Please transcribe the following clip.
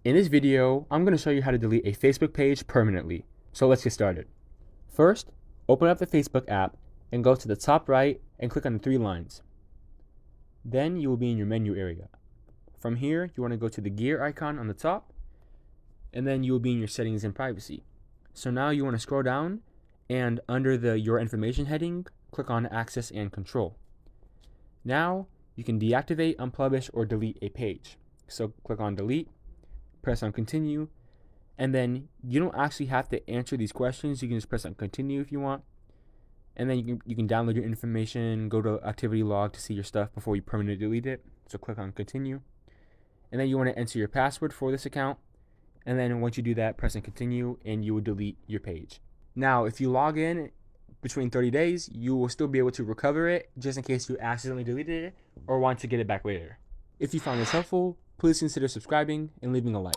In this video, I'm going to show you how to delete a Facebook page permanently. So let's get started. First, open up the Facebook app and go to the top right and click on the three lines. Then you will be in your menu area. From here, you want to go to the gear icon on the top, and then you will be in your settings and privacy. So now you want to scroll down, and under the Your Information heading, click on Access and Control. Now, you can deactivate, unpublish, or delete a page. So click on Delete, press on Continue, and then you don't actually have to answer these questions. You can just press on Continue if you want, and then you can download your information, go to Activity Log to see your stuff before you permanently delete it. So click on Continue, and then you want to enter your password for this account, and then once you do that, press on Continue, and you will delete your page. Now, if you log in between 30 days, you will still be able to recover it just in case you accidentally deleted it or want to get it back later. If you found this helpful, please consider subscribing and leaving a like.